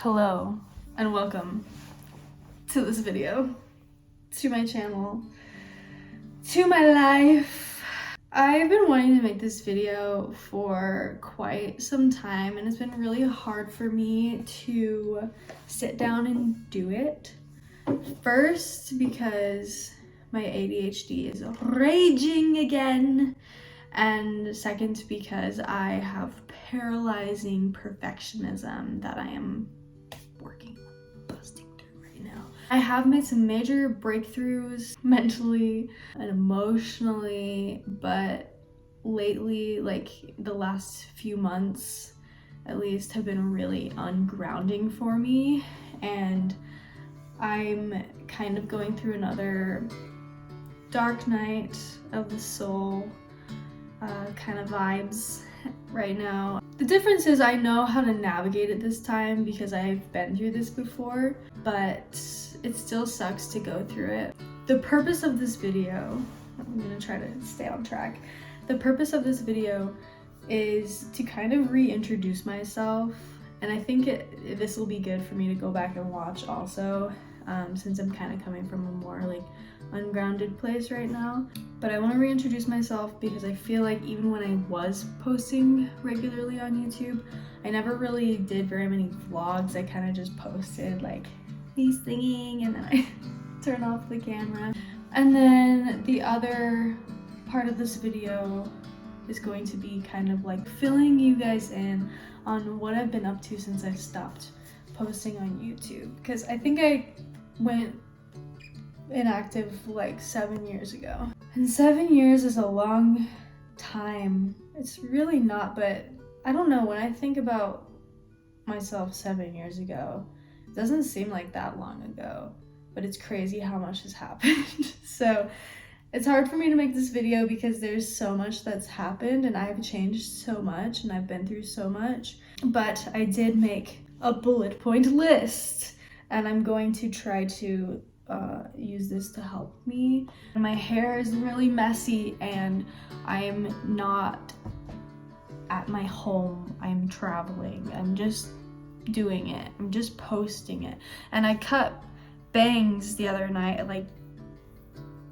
Hello and welcome to this video, to my channel, to my life. I've been wanting to make this video for quite some time and it's been really hard for me to sit down and do it. First, because my ADHD is raging again, and second, because I have paralyzing perfectionism that I am busting through right now. I have made some major breakthroughs mentally and emotionally, but lately, like the last few months at least, have been really ungrounding for me, and I'm kind of going through another dark night of the soul kind of vibes right now. The difference is I know how to navigate it this time because I've been through this before, but it still sucks to go through it. The purpose of this video, I'm gonna try to stay on track. The purpose of this video is to kind of reintroduce myself, and I think this will be good for me to go back and watch also, since I'm kind of coming from a more like ungrounded place right now. But I want to reintroduce myself because I feel like even when I was posting regularly on YouTube, I never really did very many vlogs. I kind of just posted like me singing and then I turn off the camera. And then the other part of this video is going to be kind of like filling you guys in on what I've been up to since I stopped posting on YouTube, because I think I went inactive like 7 years ago, and 7 years is a long time. It's really not, but I don't know, when I think about myself 7 years ago, it doesn't seem like that long ago, but it's crazy how much has happened. So it's hard for me to make this video because there's so much that's happened and I've changed so much and I've been through so much, but I did make a bullet point list and I'm going to try to use this to help me. My hair is really messy and I'm not at my home. I'm traveling. I'm just doing it. I'm just posting it. And I cut bangs the other night at like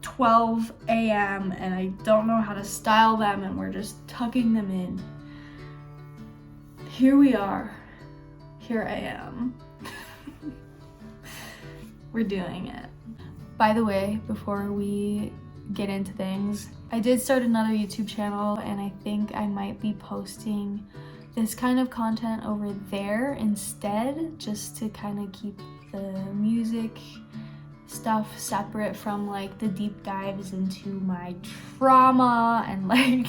12 a.m. and I don't know how to style them and we're just tucking them in. Here we are. Here I am. We're doing it. By the way, before we get into things, I did start another YouTube channel and I think I might be posting this kind of content over there instead, just to kind of keep the music stuff separate from like the deep dives into my trauma and like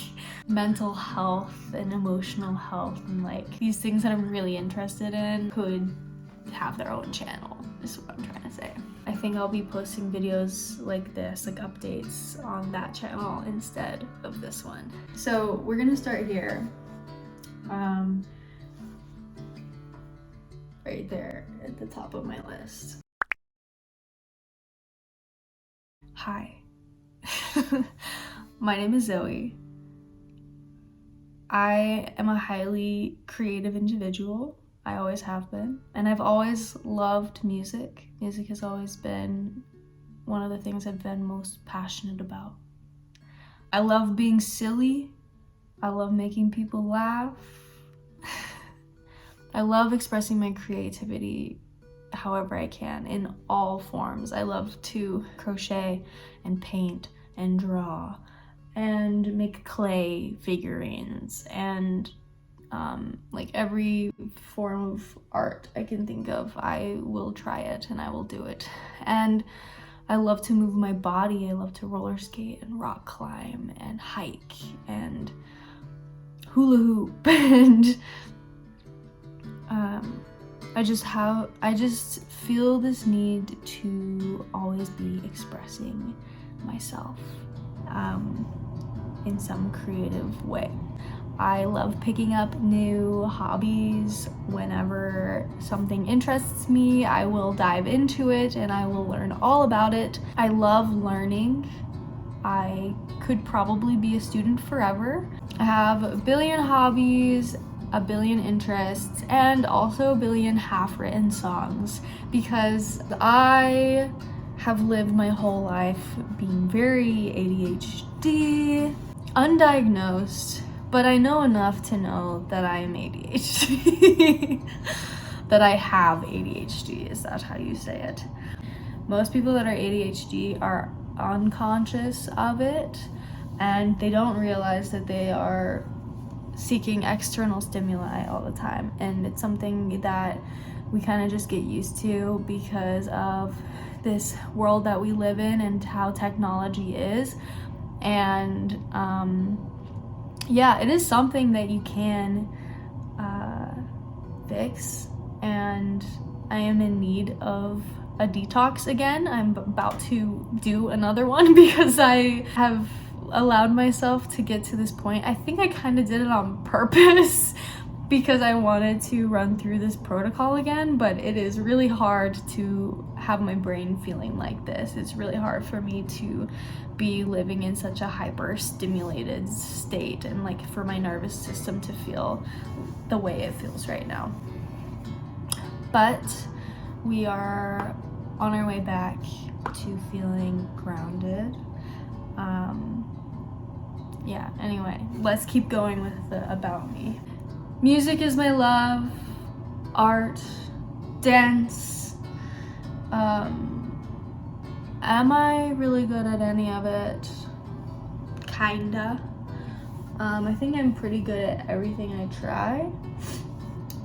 mental health and emotional health, and like these things that I'm really interested in could have their own channel, is what I'm trying to say. I think I'll be posting videos like this, like updates on that channel instead of this one. So we're gonna start here. Right there at the top of my list. Hi. My name is Zoe. I am a highly creative individual. I always have been, and I've always loved music. Music has always been one of the things I've been most passionate about. I love being silly. I love making people laugh. I love expressing my creativity however I can in all forms. I love to crochet and paint and draw and make clay figurines and like every form of art I can think of, I will try it and I will do it. And I love to move my body. I love to roller skate and rock climb and hike and hula hoop and I just feel this need to always be expressing myself in some creative way. I love picking up new hobbies. Whenever something interests me, I will dive into it and I will learn all about it. I love learning. I could probably be a student forever. I have a billion hobbies a billion interests, and also a billion half-written songs, because I have lived my whole life being very ADHD, undiagnosed, but I know enough to know that I am ADHD. That I have ADHD, is that how you say it? Most people that are ADHD are unconscious of it, and they don't realize that they are seeking external stimuli all the time, and it's something that we kind of just get used to because of this world that we live in and how technology is. And yeah, it is something that you can fix, and I am in need of a detox again. I'm about to do another one because I have allowed myself to get to this point. I think I kind of did it on purpose because I wanted to run through this protocol again, but it is really hard to have my brain feeling like this. It's really hard for me to be living in such a hyper stimulated state, and like for my nervous system to feel the way it feels right now. But we are on our way back to feeling grounded. Yeah, anyway, let's keep going with the about me. Music is my love, art, dance. Am I really good at any of it? Kinda. I think I'm pretty good at everything I try.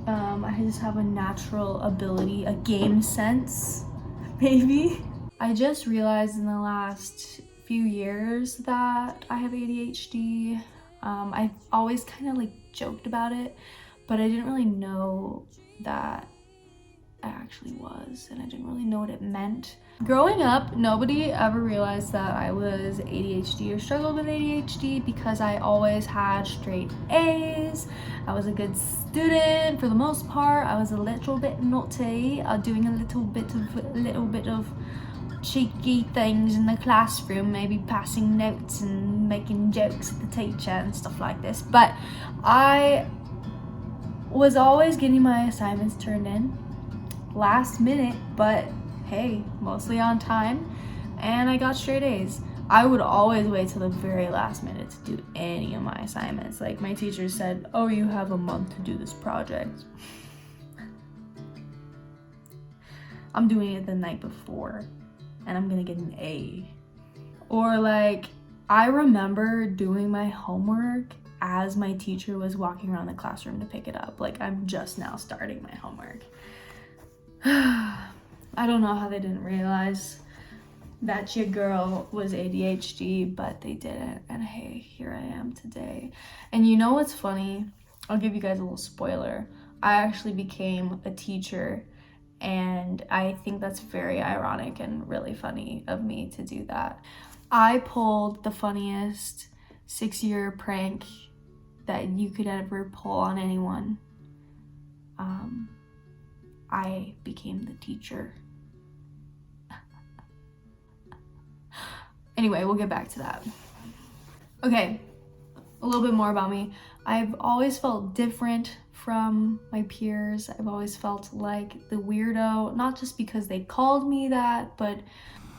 I just have a natural ability, a game sense, maybe. I just realized in the last few years that I have ADHD. I've always kind of like joked about it, but I didn't really know that I actually was, and I didn't really know what it meant. Growing up, nobody ever realized that I was ADHD or struggled with ADHD because I always had straight A's. I was a good student for the most part. I was a little bit naughty, doing a little bit of cheeky things in the classroom, maybe passing notes and making jokes at the teacher and stuff like this. But I was always getting my assignments turned in last minute, but hey, mostly on time, and I got straight A's. I would always wait till the very last minute to do any of my assignments. Like my teacher said, oh, you have a month to do this project. I'm doing it the night before and I'm gonna get an A. Or like, I remember doing my homework as my teacher was walking around the classroom to pick it up. Like, I'm just now starting my homework. I don't know how they didn't realize that your girl was ADHD, but they didn't, and hey, here I am today. And you know what's funny? I'll give you guys a little spoiler. I actually became a teacher, and I think that's very ironic and really funny of me to do that. I pulled the funniest 6-year prank that you could ever pull on anyone. I became the teacher. Anyway, we'll get back to that. Okay, a little bit more about me. I've always felt different from my peers. I've always felt like the weirdo, not just because they called me that, but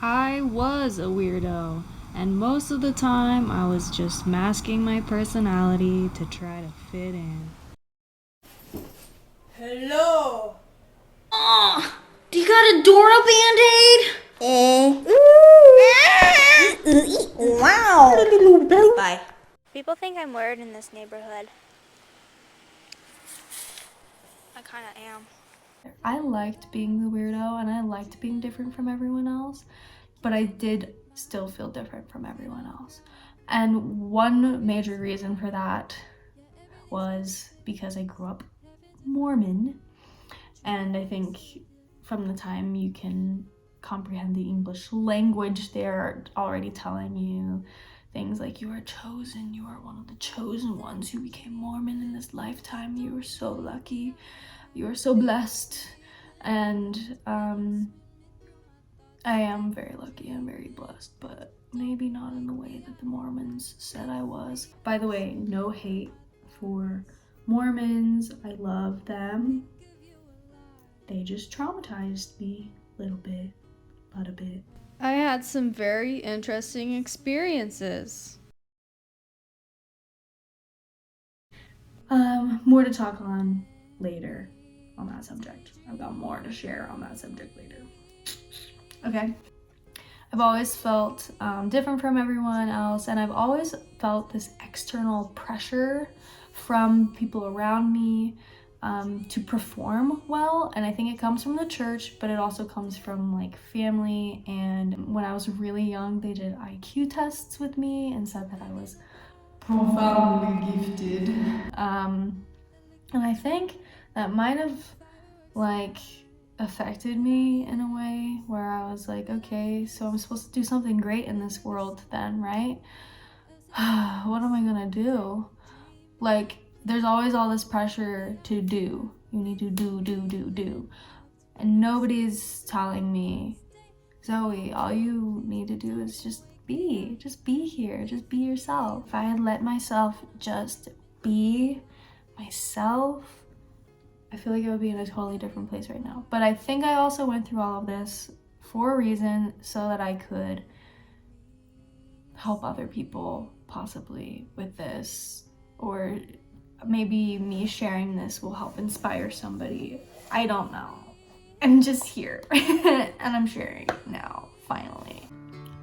I was a weirdo, and most of the time I was just masking my personality to try to fit in. Hello. Do you got a Dora Band-Aid? Wow. Bye. People think I'm weird in this neighborhood. I kind of am. I liked being the weirdo and I liked being different from everyone else, but I did still feel different from everyone else. And one major reason for that was because I grew up Mormon, and I think from the time you can comprehend the English language, they're already telling you things like, you are chosen, you are one of the chosen ones who became Mormon in this lifetime, you are so lucky, you are so blessed. And I am very lucky and very blessed, but maybe not in the way that the Mormons said I was. By the way, no hate for Mormons, I love them. They just traumatized me a little bit, but a bit. I had some very interesting experiences. More to talk on later on that subject. I've got more to share on that subject later. Okay. I've always felt different from everyone else, and I've always felt this external pressure from people around me to perform well, and I think it comes from the church, but it also comes from like family. And when I was really young, they did IQ tests with me and said that I was profoundly gifted, and I think that might have like affected me in a way where I was like, okay, so I'm supposed to do something great in this world then, right? What am I gonna do? Like, there's always all this pressure to do. You need to do. And nobody's telling me, Zoe, all you need to do is just be here, just be yourself. If I had let myself just be myself, I feel like I would be in a totally different place right now. But I think I also went through all of this for a reason, so that I could help other people possibly with this, or maybe me sharing this will help inspire somebody. I don't know. I'm just here and I'm sharing now, finally.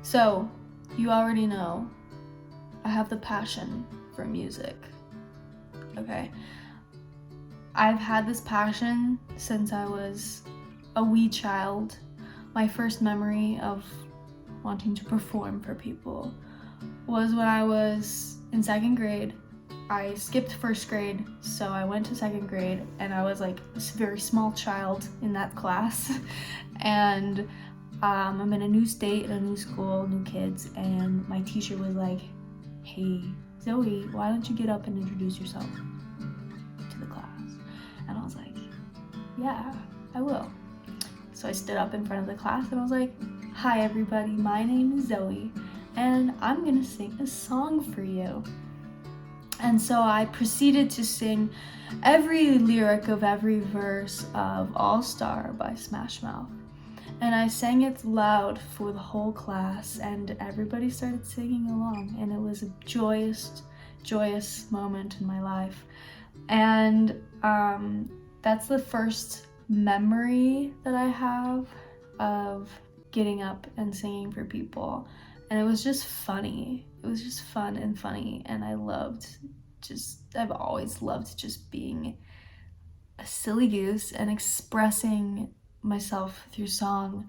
So, you already know I have the passion for music, okay? I've had this passion since I was a wee child. My first memory of wanting to perform for people was when I was in 2nd grade. I skipped 1st grade, so I went to 2nd grade, and I was like a very small child in that class. And I'm in a new state, in a new school, new kids, and my teacher was like, hey, Zoe, why don't you get up and introduce yourself to the class? And I was like, yeah, I will. So I stood up in front of the class and I was like, hi everybody, my name is Zoe, and I'm gonna sing a song for you. And so I proceeded to sing every lyric of every verse of All Star by Smash Mouth. And I sang it loud for the whole class, and everybody started singing along, and it was a joyous moment in my life. And that's the first memory that I have of getting up and singing for people. And it was just funny. It was just fun and funny, and I've always loved just being a silly goose and expressing myself through song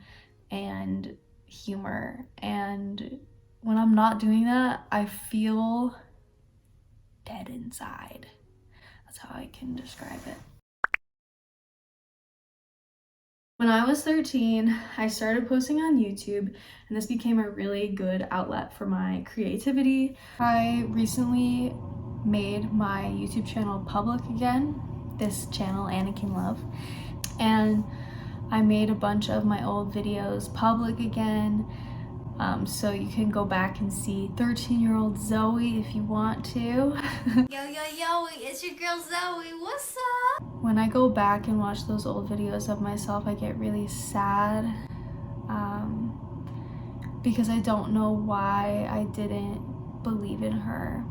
and humor. And when I'm not doing that, I feel dead inside. That's how I can describe it. When I was 13, I started posting on YouTube, and this became a really good outlet for my creativity. I recently made my YouTube channel public again, this channel, Annakinluv, and I made a bunch of my old videos public again, so you can go back and see 13-year-old Zoe if you want to. Yo, it's your girl Zoe, what's up? When I go back and watch those old videos of myself, I get really sad, because I don't know why I didn't believe in her.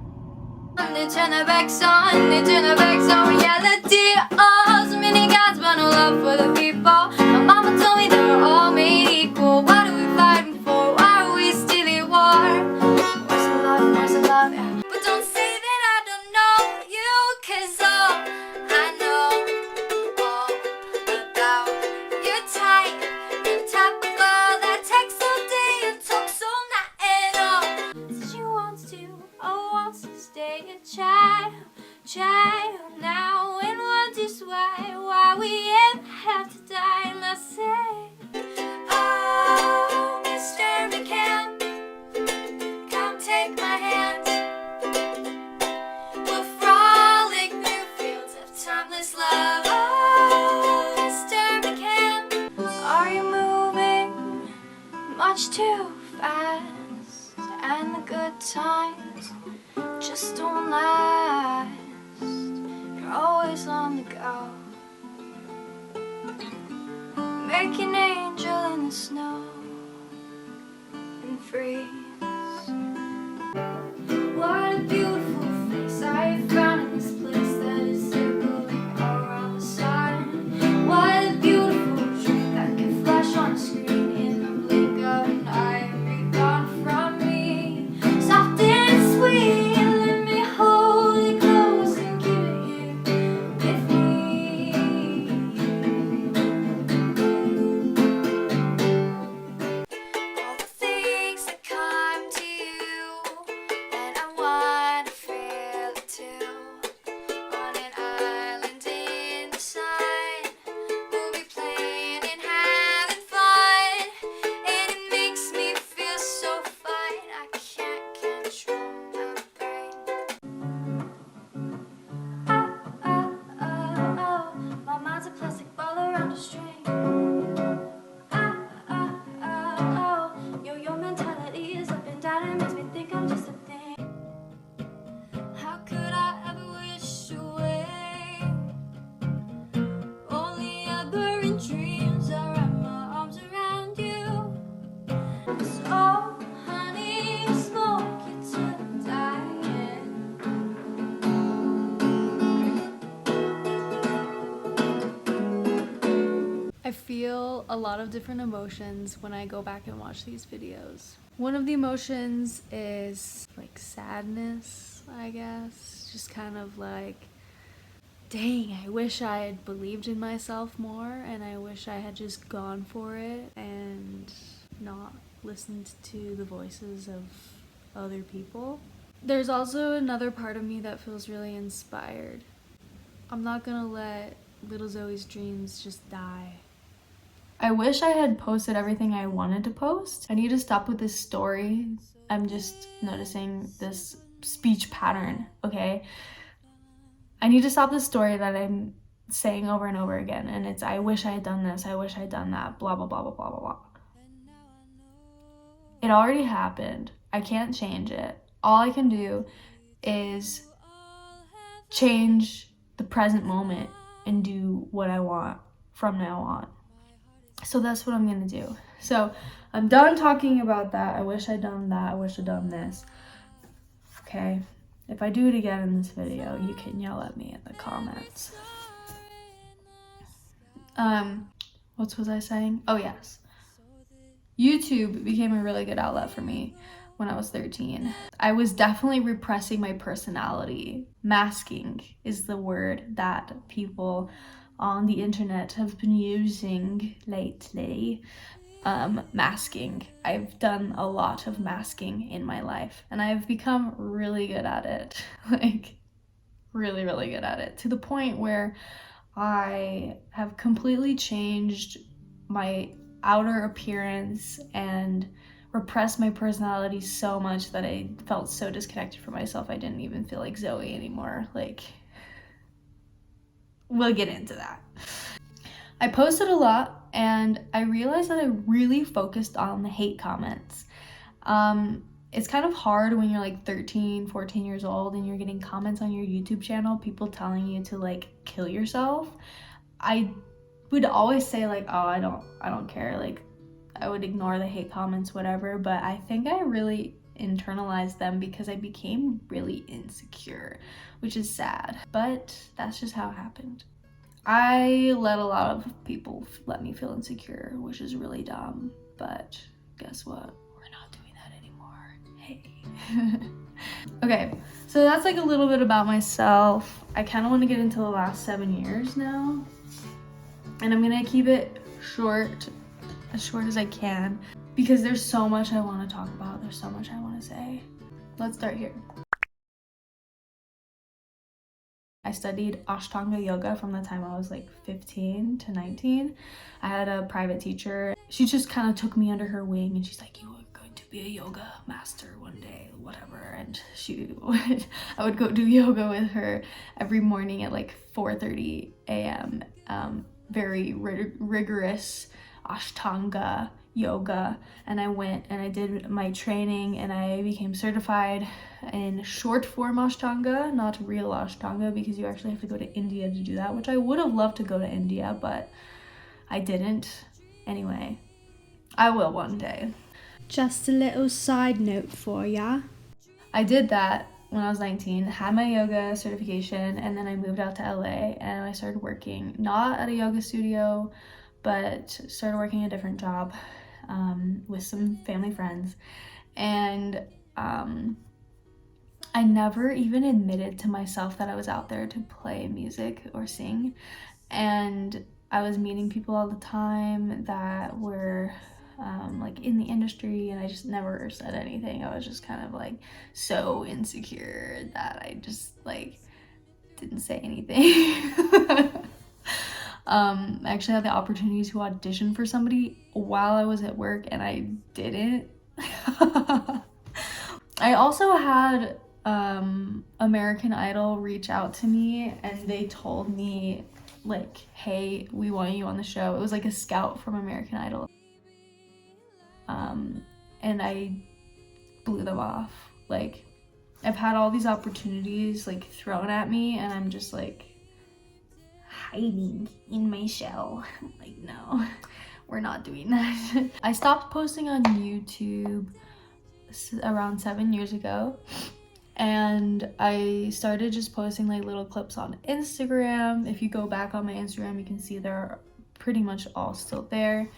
They turn their backs on reality. Oh, so many gods, but no love for the people. My mama told me they were all made equal. What are we fighting for? Why are we still at war? Where's the love, yeah. But don't say that I don't know you, 'cause all I know all about your type. The top of all that text all day and talks all night and all. Said she wants to stay a child now, and wonders why we ever have to die. And I say, oh, Mr. McCann, come take my hand. We'll frolic through fields of timeless love. Oh, Mr. McCann, are you moving much too fast? And the good times just don't last. You're always on the go. American angel in the snow and freeze. What a beautiful face I found in this place that is circling around the sun. What a beautiful truth that can flash on a screen in the blink of an eye and be gone from me. Soft and sweet, let me hold it close and keep it here with me. All the things that come to you, and I wanna feel it too. On an island in the sun, we'll be playing and having fun, and it makes me feel so fine. I can't control my brain. My mind's a plastic ball around a string. Your mentality is up and down and makes me think I'm just a thing. How could I ever wish away? Only ever in dreams I wrap my arms around you. So, honey, smoke you till dying. I feel a lot of different emotions when I go back and watch these videos. One of the emotions is like sadness, I guess. Just kind of like, dang, I wish I had believed in myself more, and I wish I had just gone for it and not listened to the voices of other people. There's also another part of me that feels really inspired. I'm not gonna let little Zoe's dreams just die. I wish I had posted everything I wanted to post. I need to stop with this story. I'm just noticing this speech pattern, okay? I need to stop this story that I'm saying over and over again, and it's I wish I had done this, I wish I had done that, blah, blah, blah, blah, blah, blah, blah. It already happened. I can't change it. All I can do is change the present moment and do what I want from now on. So that's what I'm gonna do. So I'm done talking about that. I wish I'd done that. I wish I'd done this. Okay. If I do it again in this video, you can yell at me in the comments. What was I saying? Oh yes. YouTube became a really good outlet for me when I was 13. I was definitely repressing my personality. Masking is the word that people on the internet have been using lately. Masking. I've done a lot of masking in my life, and I've become really good at it. Like, really, really good at it, to the point where I have completely changed my outer appearance and repressed my personality so much that I felt so disconnected from myself. I didn't even feel like Zoe anymore. Like, we'll get into that. I posted a lot, and I realized that I really focused on the hate comments. It's kind of hard when you're like 13, 14 years old and you're getting comments on your YouTube channel, people telling you to like kill yourself. I would always say like, oh, I don't care. Like, I would ignore the hate comments, whatever. But I think I really internalized them because I became really insecure, which is sad. But that's just how it happened. I let a lot of people let me feel insecure, which is really dumb. But guess what? We're not doing that anymore. Hey. Okay, so that's like a little bit about myself. I kind of want to get into the last 7 years now. And I'm gonna keep it short, as short as I can, because there's so much I want to talk about. There's so much I want to say. Let's start here. I studied Ashtanga yoga from the time I was like 15 to 19. I had a private teacher. She just kind of took me under her wing, and she's like, you are going to be a yoga master one day, whatever. And I would go do yoga with her every morning at like 4:30 a.m. Very rigorous Ashtanga yoga, and I went and I did my training and I became certified in short form Ashtanga, not real Ashtanga, because you actually have to go to India to do that, which I would have loved to go to India, but I didn't. Anyway, I will one day. Just a little side note for ya. I did that when I was 19, had my yoga certification, and then I moved out to LA and I started working, not at a yoga studio, but started working a different job with some family friends. And I never even admitted to myself that I was out there to play music or sing. And I was meeting people all the time that were like in the industry, and I just never said anything. I was just kind of like so insecure that I just like didn't say anything. I actually had the opportunity to audition for somebody while I was at work and I didn't. I also had American Idol reach out to me and they told me like, hey, we want you on the show. It was like a scout from American Idol. And I blew them off. Like, I've had all these opportunities like thrown at me and I'm just like hiding in my shell. I'm like, no, we're not doing that. I stopped posting on YouTube around 7 years ago, and I started just posting like little clips on Instagram. If you go back on my Instagram, you can see they're pretty much all still there.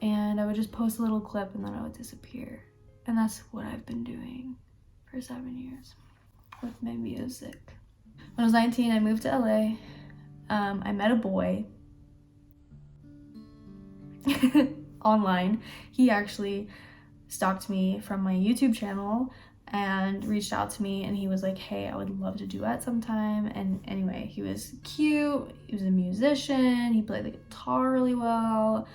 And I would just post a little clip and then I would disappear. And that's what I've been doing for 7 years with my music. When I was 19, I moved to LA. I met a boy online. He actually stalked me from my YouTube channel and reached out to me, and he was like, hey, I would love to duet sometime. And anyway, he was cute, he was a musician, he played the guitar really well,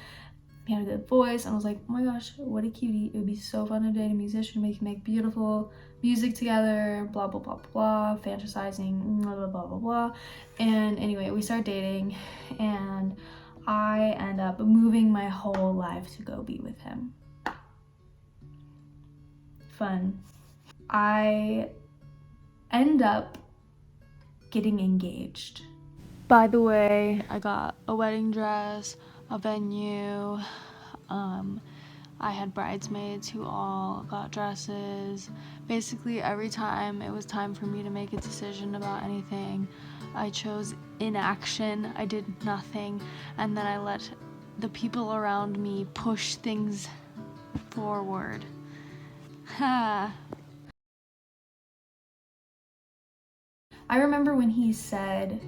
he had a good voice, and I was like, oh my gosh, what a cutie. It would be so fun to date a musician. We can make beautiful music together, blah blah blah blah, fantasizing, blah blah blah blah blah. And anyway, we started dating and I end up moving my whole life to go be with him. Fun. I end up getting engaged. By the way, I got a wedding dress, a venue, I had bridesmaids who all got dresses. Basically every time it was time for me to make a decision about anything, I chose inaction. I did nothing, and then I let the people around me push things forward. Ha. I remember when he said,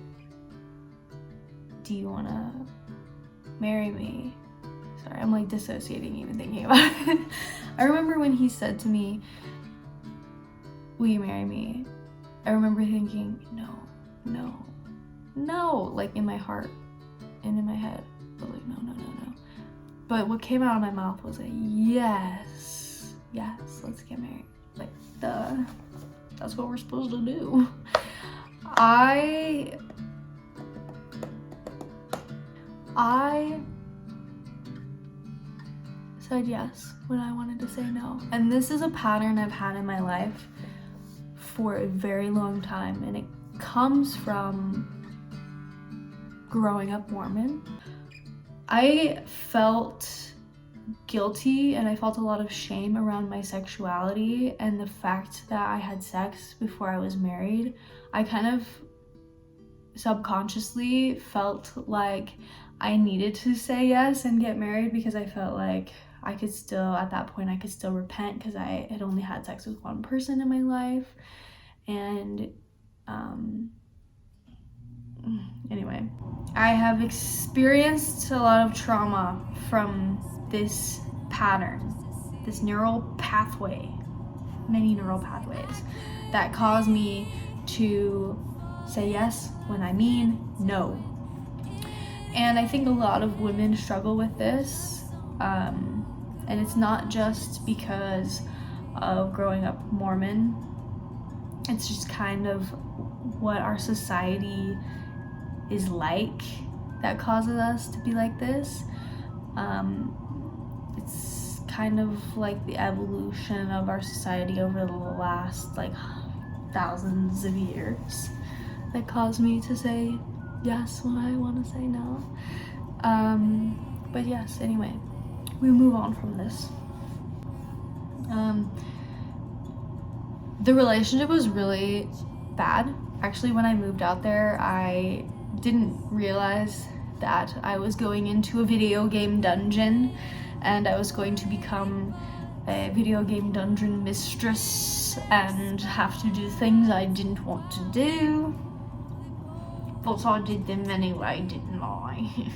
do you want to marry me? Sorry, I'm like dissociating even thinking about it. I remember when he said to me, will you marry me? I remember thinking, no, like in my heart and in my head, but like, no. But what came out of my mouth was a yes, let's get married. Like, duh, that's what we're supposed to do. I said yes when I wanted to say no. And this is a pattern I've had in my life for a very long time, and it comes from growing up Mormon. I felt guilty and I felt a lot of shame around my sexuality and the fact that I had sex before I was married. I kind of subconsciously felt like I needed to say yes and get married because I felt like I could still, at that point, I could still repent because I had only had sex with one person in my life. And anyway, I have experienced a lot of trauma from this pattern, this neural pathway, many neural pathways that cause me to say yes when I mean no. And I think a lot of women struggle with this, and it's not just because of growing up Mormon. It's just kind of what our society is like that causes us to be like this. It's kind of like the evolution of our society over the last like thousands of years that caused me to say yes when I want to say no. But yes, anyway, we move on from this. The relationship was really bad. Actually, when I moved out there, I didn't realize that I was going into a video game dungeon and I was going to become a video game dungeon mistress and have to do things I didn't want to do. But I did them anyway, didn't I?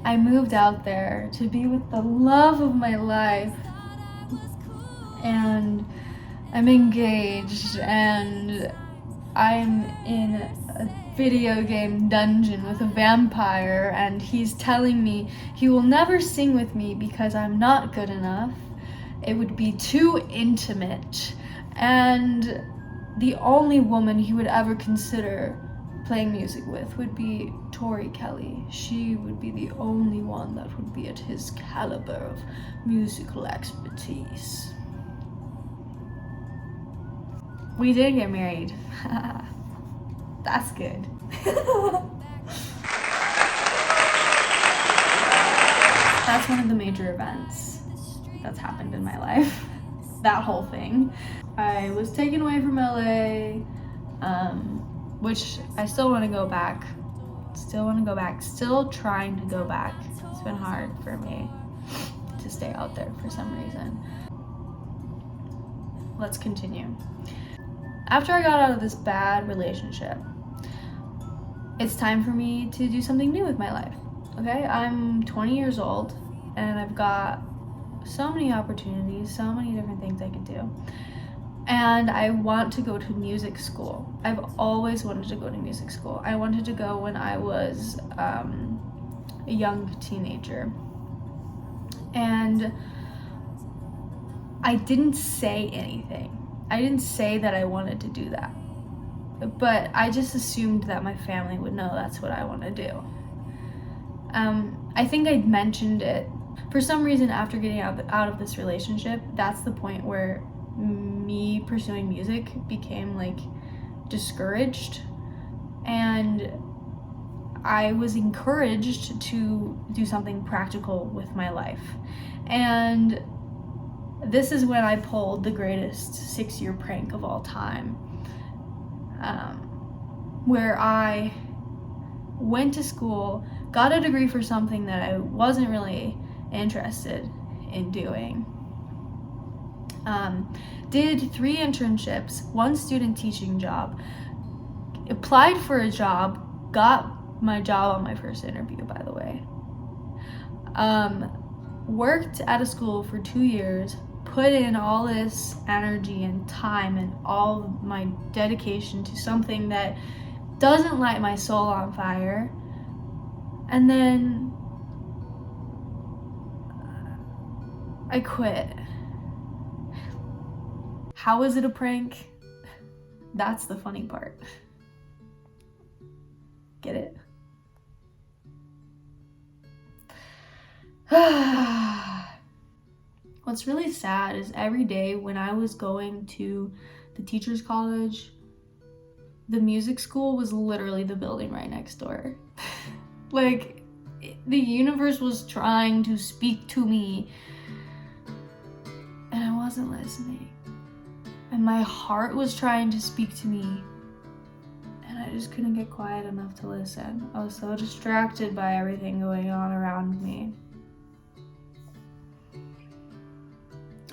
I moved out there to be with the love of my life, and I'm engaged, and I'm in a video game dungeon with a vampire, and he's telling me he will never sing with me because I'm not good enough. It would be too intimate, and the only woman he would ever consider playing music with would be Tori Kelly. She would be the only one that would be at his caliber of musical expertise. We didn't get married. That's good. That's one of the major events that's happened in my life. That whole thing. I was taken away from LA, which I still want to go back. Still trying to go back. It's been hard for me to stay out there for some reason. Let's continue. After I got out of this bad relationship, it's time for me to do something new with my life. Okay, I'm 20 years old and I've got so many opportunities, so many different things I could do. And I want to go to music school. I've always wanted to go to music school. I wanted to go when I was a young teenager. And I didn't say anything. I didn't say that I wanted to do that. But I just assumed that my family would know that's what I want to do. I think I'd mentioned it. For some reason, after getting out of this relationship, that's the point where me pursuing music became like discouraged, and I was encouraged to do something practical with my life. And this is when I pulled the greatest 6-year prank of all time, where I went to school, got a degree for something that I wasn't really interested in doing. Did 3 internships, 1 student teaching job, applied for a job, got my job on my first interview, by the way. Worked at a school for 2 years, put in all this energy and time and all my dedication to something that doesn't light my soul on fire, and then I quit. How is it a prank? That's the funny part. Get it? What's really sad is every day when I was going to the teacher's college, the music school was literally the building right next door. Like, the universe was trying to speak to me, and I wasn't listening. And my heart was trying to speak to me, and I just couldn't get quiet enough to listen. I was so distracted by everything going on around me.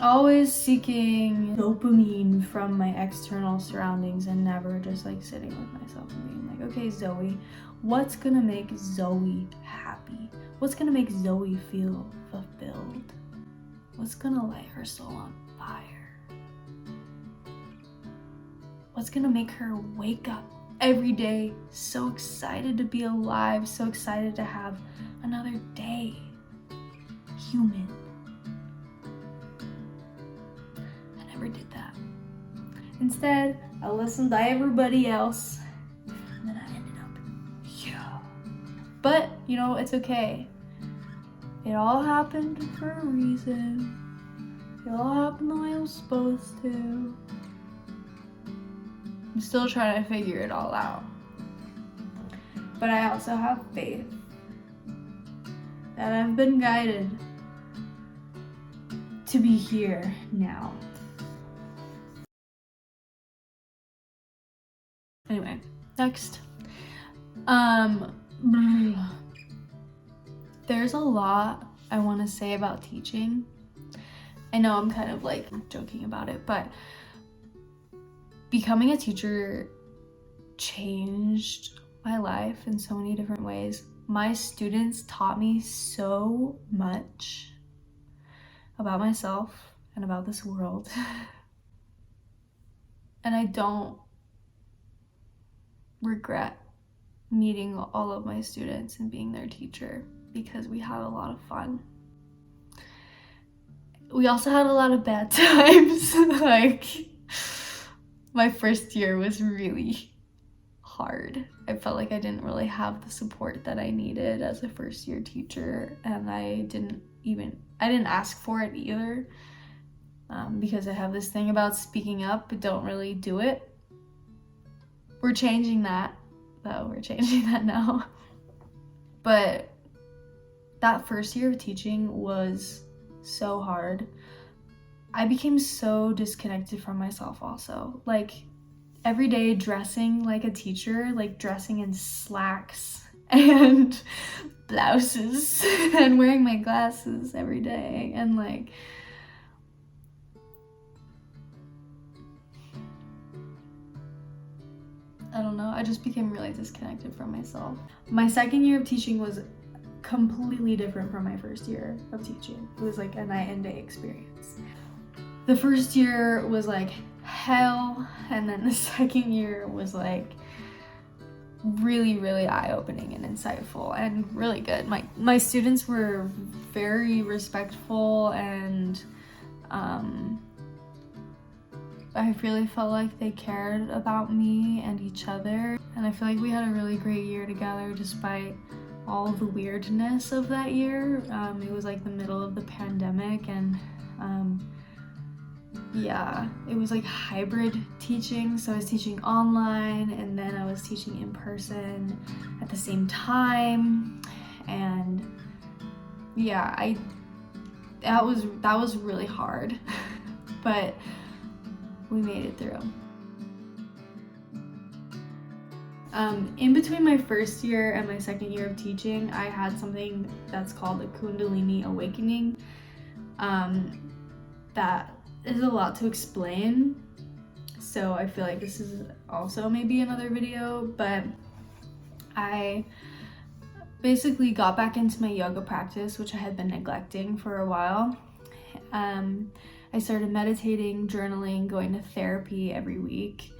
Always seeking dopamine from my external surroundings and never just like sitting with myself and being like, okay, Zoe, what's gonna make Zoe happy? What's gonna make Zoe feel fulfilled? What's gonna light her soul on fire? What's gonna make her wake up every day so excited to be alive, so excited to have another day human? And never did that. Instead, I listened to everybody else, and then I ended up here. But, you know, it's okay. It all happened for a reason. It all happened the way it was supposed to. I'm still trying to figure it all out. But I also have faith that I've been guided to be here now. Anyway, next. There's a lot I want to say about teaching. I know I'm kind of like joking about it, but becoming a teacher changed my life in so many different ways. My students taught me so much about myself and about this world. And I don't regret meeting all of my students and being their teacher because we had a lot of fun. We also had a lot of bad times. Like, my first year was really hard. I felt like I didn't really have the support that I needed as a first year teacher, and I didn't ask for it either, because I have this thing about speaking up but don't really do it. We're changing that though. We're changing that now. But that first year of teaching was so hard. I became so disconnected from myself also. Like, every day dressing like a teacher, like dressing in slacks and blouses and wearing my glasses every day, and like I don't know, I just became really disconnected from myself. My second year of teaching was completely different from my first year of teaching. It was like a night and day experience. The first year was like hell, and then the second year was like really, really eye-opening and insightful and really good. My students were very respectful, and I really felt like they cared about me and each other, and I feel like we had a really great year together despite all the weirdness of that year. It was like the middle of the pandemic, and yeah, it was like hybrid teaching, so I was teaching online and then I was teaching in person at the same time, and yeah, that was really hard. But we made it through. In between my first year and my second year of teaching, I had something that's called a Kundalini awakening. That is a lot to explain, so I feel like this is also maybe another video, but I basically got back into my yoga practice, which I had been neglecting for a while. I started meditating, journaling, going to therapy every week,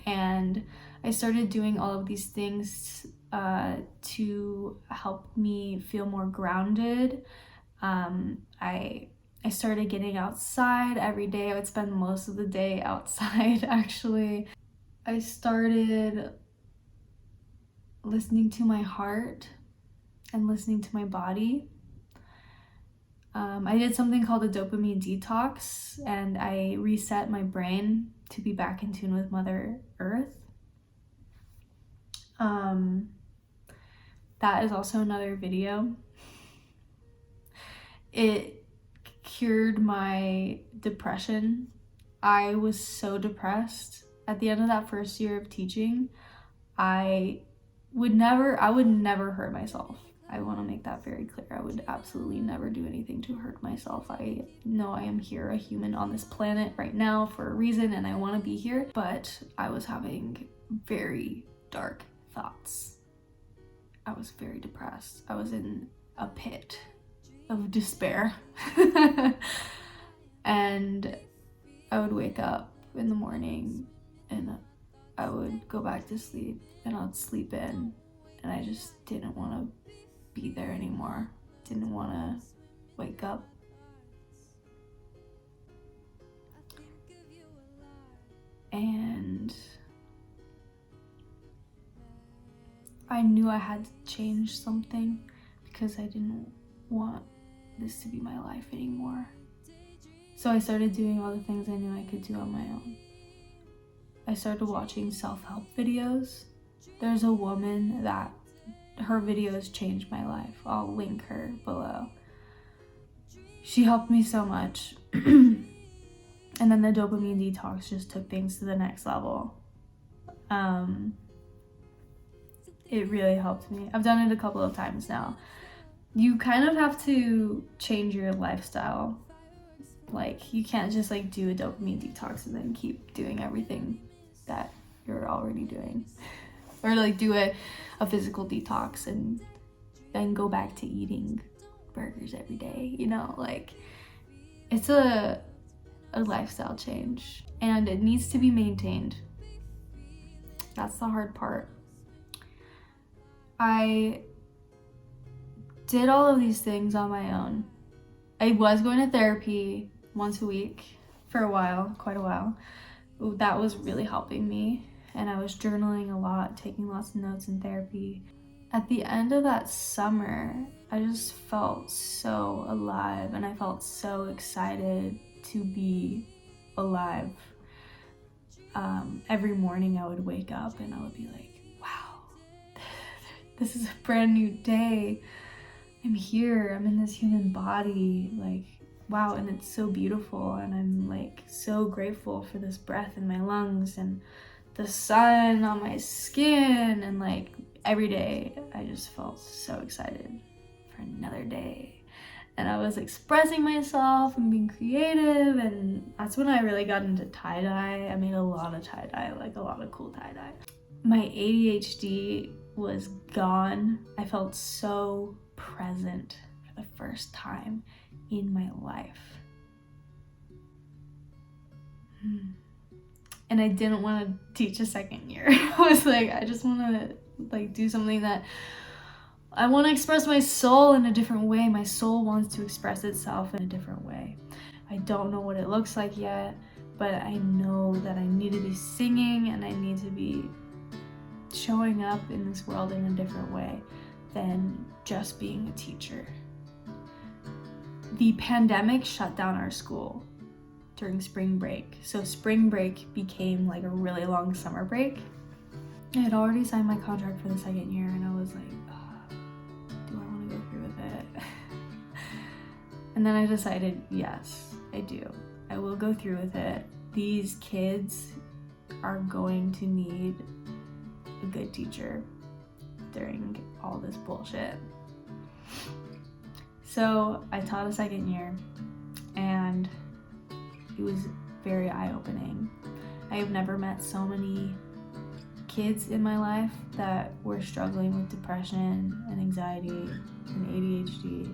and I started doing all of these things to help me feel more grounded. I started getting outside every day. I would spend most of the day outside, actually. I started listening to my heart and listening to my body. I did something called a dopamine detox, and I reset my brain to be back in tune with Mother Earth. That is also another video. It cured my depression. I was so depressed. At the end of that first year of teaching, I would never hurt myself. I want to make that very clear. I would absolutely never do anything to hurt myself. I know I am here, a human on this planet right now for a reason, and I want to be here, but I was having very dark thoughts. I was very depressed. I was in a pit of despair. And I would wake up in the morning and I would go back to sleep and I'd sleep in, and I just didn't want to be there anymore. Didn't want to wake up. I knew I had to change something because I didn't want this to be my life anymore. So I started doing all the things I knew I could do on my own. I started watching self-help videos. There's a woman that her videos changed my life. I'll link her below. She helped me so much. And then the Dopamine Detox just took things to the next level. It really helped me. I've done it a couple of times now. You kind of have to change your lifestyle. Like, you can't just like do a dopamine detox and then keep doing everything that you're already doing. Or like do a physical detox and then go back to eating burgers every day, you know? Like, it's a lifestyle change and it needs to be maintained. That's the hard part. I did all of these things on my own. I was going to therapy once a week for a while, quite a while. That was really helping me. And I was journaling a lot, taking lots of notes in therapy. At the end of that summer, I just felt so alive and I felt so excited to be alive. Every morning I would wake up and I would be like, wow, this is a brand new day. I'm here, I'm in this human body, like, wow, and it's so beautiful, and I'm like so grateful for this breath in my lungs and the sun on my skin, and like every day I just felt so excited for another day. And I was expressing myself and being creative, and that's when I really got into tie-dye. I made a lot of tie-dye, like a lot of cool tie-dye. My ADHD was gone. I felt so present for the first time in my life. And I didn't want to teach a second year. I was like, I just want to like do something that I want to express my soul in a different way. My soul wants to express itself in a different way. I don't know what it looks like yet, but I know that I need to be singing and I need to be showing up in this world in a different way than just being a teacher. The pandemic shut down our school during spring break. So spring break became like a really long summer break. I had already signed my contract for the second year and I was like, do I want to go through with it? And then I decided, yes, I do. I will go through with it. These kids are going to need a good teacher during all this bullshit. So I taught a second year and it was very eye-opening. I have never met so many kids in my life that were struggling with depression and anxiety and ADHD.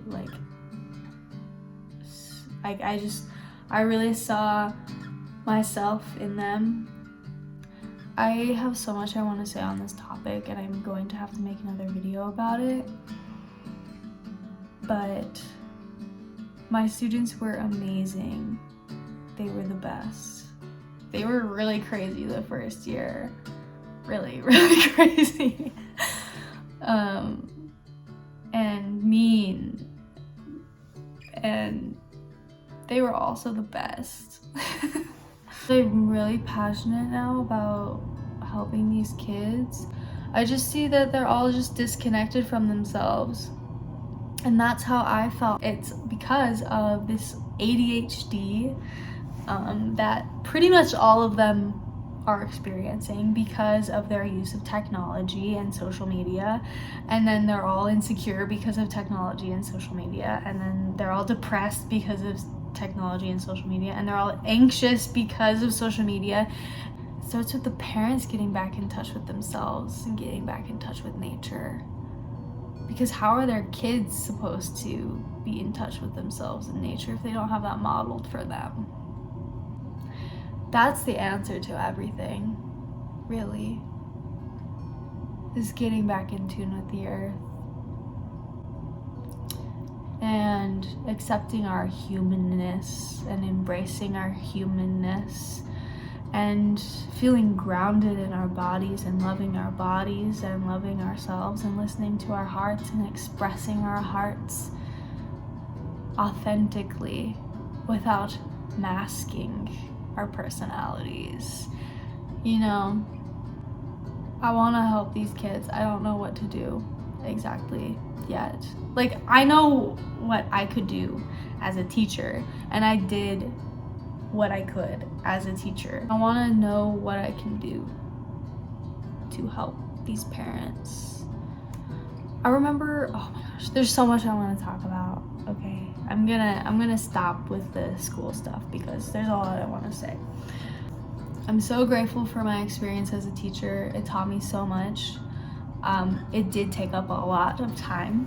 I really saw myself in them. I have so much I want to say on this topic and I'm going to have to make another video about it. But my students were amazing. They were the best. They were really crazy the first year. Really, really crazy. And mean. And they were also the best. I'm really passionate now about helping these kids. I just see that they're all just disconnected from themselves. And that's how I felt. It's because of this ADHD that pretty much all of them are experiencing because of their use of technology and social media. And then they're all insecure because of technology and social media. And then they're all depressed because of technology and social media. And they're all anxious because of social media. It starts with the parents getting back in touch with themselves and getting back in touch with nature. Because how are their kids supposed to be in touch with themselves and nature if they don't have that modeled for them? That's the answer to everything, really, is getting back in tune with the earth and accepting our humanness and embracing our humanness and feeling grounded in our bodies and loving our bodies and loving ourselves and listening to our hearts and expressing our hearts authentically without masking our personalities. You know, I want to help these kids. I don't know what to do exactly yet. Like, I know what I could do as a teacher, and I did what I could as a teacher. I want to know what I can do to help these parents. I remember, oh my gosh, there's so much I want to talk about. Okay, I'm gonna stop with the school stuff because there's a lot I want to say. I'm so grateful for my experience as a teacher. It taught me so much. It did take up a lot of time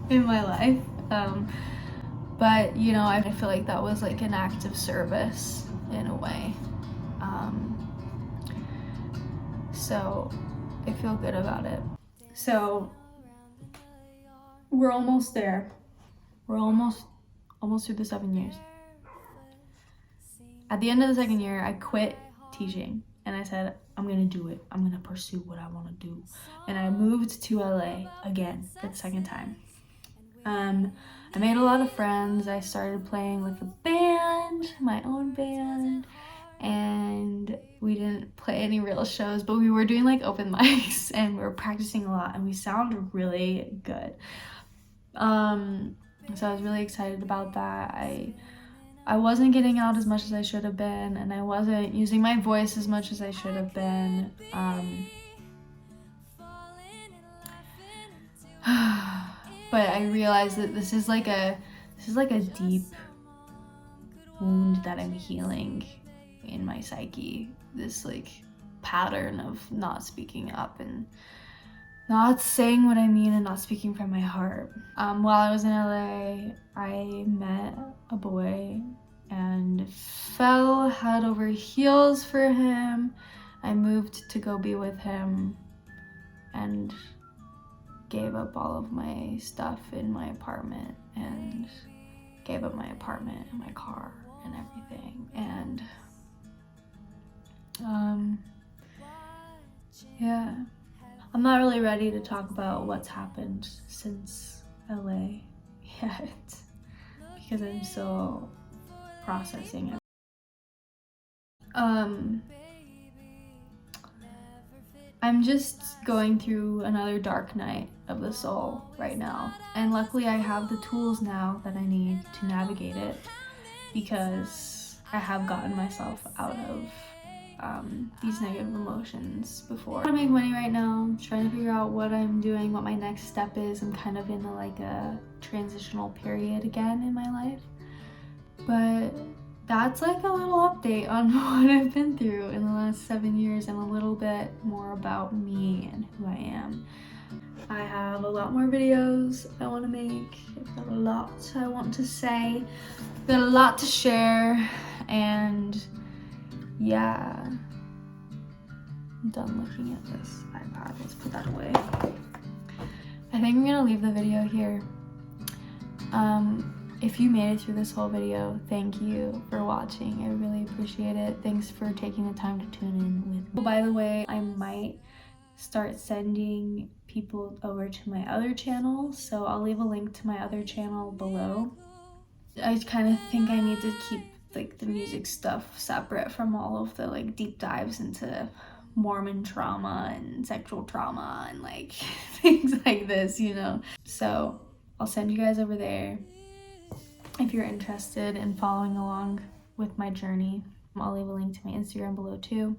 in my life. But you know, I feel like that was like an act of service in a way. So I feel good about it. So we're almost there. We're almost through the 7 years. At the end of the second year, I quit teaching and I said, I'm gonna do it. I'm gonna pursue what I wanna do. And I moved to LA again for the second time. I made a lot of friends. I started playing with a band, my own band, and we didn't play any real shows, but we were doing like open mics and we were practicing a lot and we sound really good. So I was really excited about that. I wasn't getting out as much as I should have been, and I wasn't using my voice as much as I should have been. But I realized that this is like a deep wound that I'm healing in my psyche. This like pattern of not speaking up and not saying what I mean and not speaking from my heart. While I was in LA, I met a boy and fell head over heels for him. I moved to go be with him and gave up all of my stuff in my apartment and gave up my apartment and my car and everything. And yeah, I'm not really ready to talk about what's happened since LA yet because I'm still processing it. I'm just going through another dark night of the soul right now, and luckily I have the tools now that I need to navigate it because I have gotten myself out of these negative emotions before. I want to make money right now. I'm trying to figure out what I'm doing, what my next step is. I'm kind of in a transitional period again in my life, but that's like a little update on what I've been through in the last 7 years and a little bit more about me and who I am. I have a lot more videos I want to make. I've got a lot I want to say. I've got a lot to share, and yeah. I'm done looking at this iPad. Let's put that away. I think I'm gonna leave the video here. If you made it through this whole video, thank you for watching. I really appreciate it. Thanks for taking the time to tune in with me. Oh, by the way, I might start sending people over to my other channel, so I'll leave a link to my other channel below. I kind of think I need to keep like the music stuff separate from all of the like deep dives into Mormon trauma and sexual trauma and like things like this, you know. So I'll send you guys over there if you're interested in following along with my journey. I'll leave a link to my Instagram below too.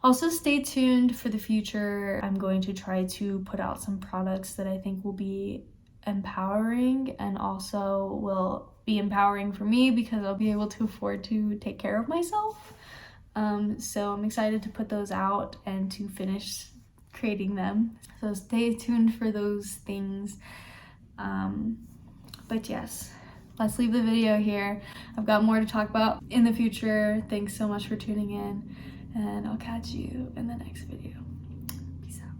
Also, stay tuned for the future. I'm going to try to put out some products that I think will be empowering and also will be empowering for me because I'll be able to afford to take care of myself. So I'm excited to put those out and to finish creating them. So stay tuned for those things. But yes, let's leave the video here. I've got more to talk about in the future. Thanks so much for tuning in, and I'll catch you in the next video. Peace out.